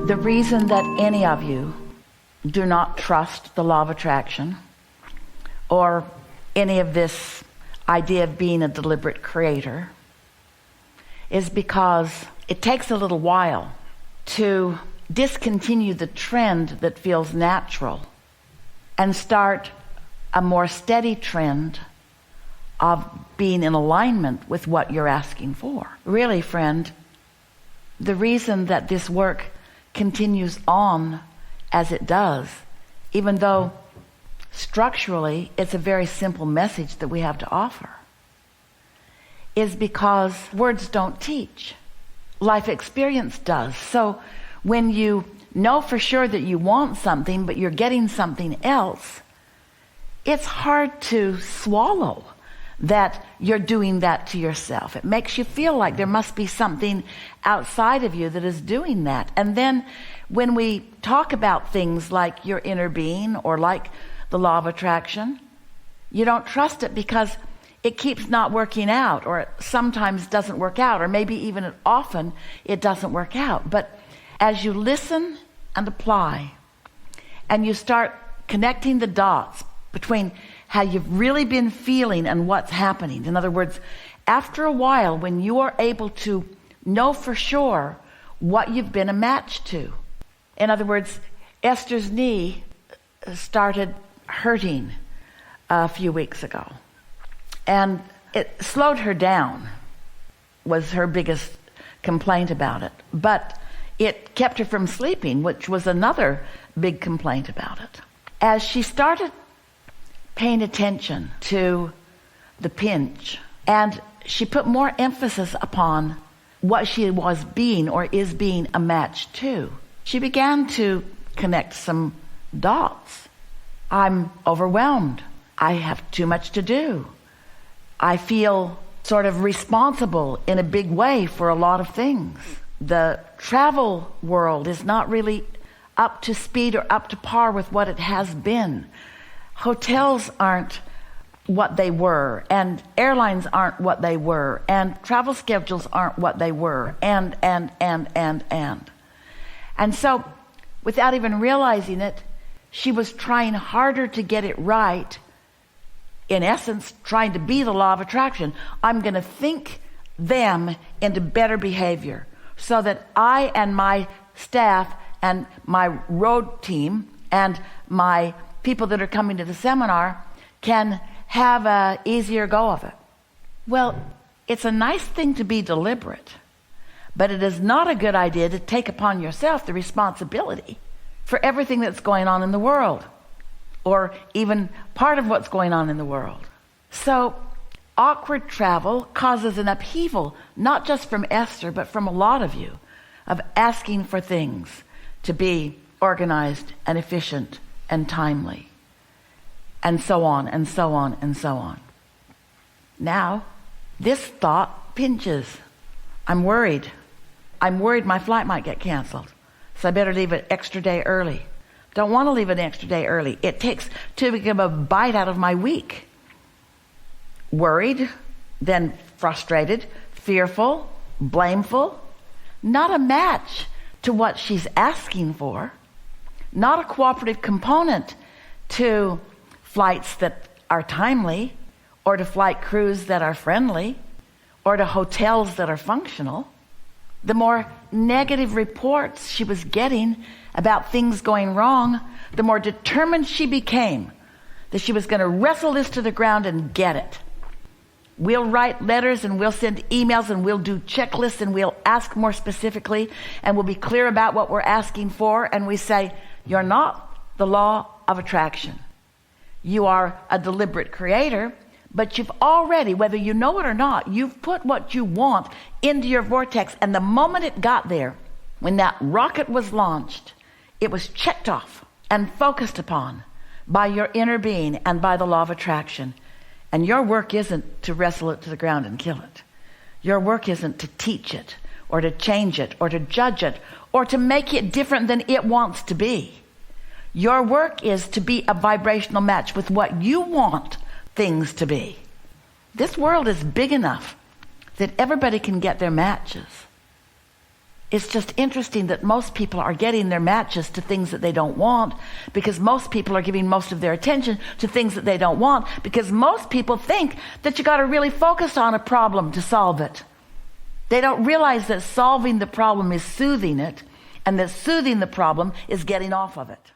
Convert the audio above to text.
The reason that any of you do not trust the law of attraction or any of this idea of being a deliberate creator is because it takes a little while to discontinue the trend that feels natural and start a more steady trend of being in alignment with what you're asking for. Really, friend, the reason that this work continues on as it does, even though structurally it's a very simple message that we have to offer, is because words don't teach. Life experience does. So when you know for sure that you want something, but you're getting something else, it's hard to swallow that you're doing that to yourself. It makes you feel like there must be something outside of you that is doing that. And then when we talk about things like your inner being or like the law of attraction, you don't trust it because it keeps not working out, or it sometimes doesn't work out, or maybe even often it doesn't work out. But as you listen and apply, and you start connecting the dots between how you've really been feeling and what's happening. In other words, after a while, when you are able to know for sure what you've been a match to. In other words, Esther's knee started hurting a few weeks ago. And it slowed her down, was her biggest complaint about it. But it kept her from sleeping, which was another big complaint about it. As she started paying attention to the pinch, and she put more emphasis upon what she was being or is being a match to, she began to connect some dots. I'm overwhelmed. I have too much to do. I feel sort of responsible in a big way for a lot of things. The travel world is not really up to speed or up to par with what it has been. Hotels aren't what they were, and airlines aren't what they were, and travel schedules aren't what they were, and. And so, without even realizing it, she was trying harder to get it right, in essence, trying to be the law of attraction. I'm going to think them into better behavior so that I and my staff and my road team and my people that are coming to the seminar can have a easier go of it. Well, it's a nice thing to be deliberate, but it is not a good idea to take upon yourself the responsibility for everything that's going on in the world, or even part of what's going on in the world. So awkward travel causes an upheaval, not just from Esther, but from a lot of you, of asking for things to be organized and efficient and timely, and so on and so on and so on. Now, this thought pinches. I'm worried my flight might get canceled, so I better leave an extra day early. Don't want to leave an extra day early. It takes too big of a bite out of my week. Worried, then frustrated, fearful, blameful. Not a match to what she's asking for. Not a cooperative component to flights that are timely, or to flight crews that are friendly, or to hotels that are functional. The more negative reports she was getting about things going wrong, the more determined she became that she was going to wrestle this to the ground and get it. We'll write letters and we'll send emails and we'll do checklists and we'll ask more specifically and we'll be clear about what we're asking for. And we say, you're not the law of attraction. You are a deliberate creator, but you've already, whether you know it or not, you've put what you want into your vortex. And the moment it got there, when that rocket was launched, it was checked off and focused upon by your inner being and by the law of attraction. And your work isn't to wrestle it to the ground and kill it. Your work isn't to teach it or to change it or to judge it or to make it different than it wants to be. Your work is to be a vibrational match with what you want things to be. This world is big enough that everybody can get their matches. It's just interesting that most people are getting their matches to things that they don't want, because most people are giving most of their attention to things that they don't want, because most people think that you got to really focus on a problem to solve it. They don't realize that solving the problem is soothing it, and that soothing the problem is getting off of it.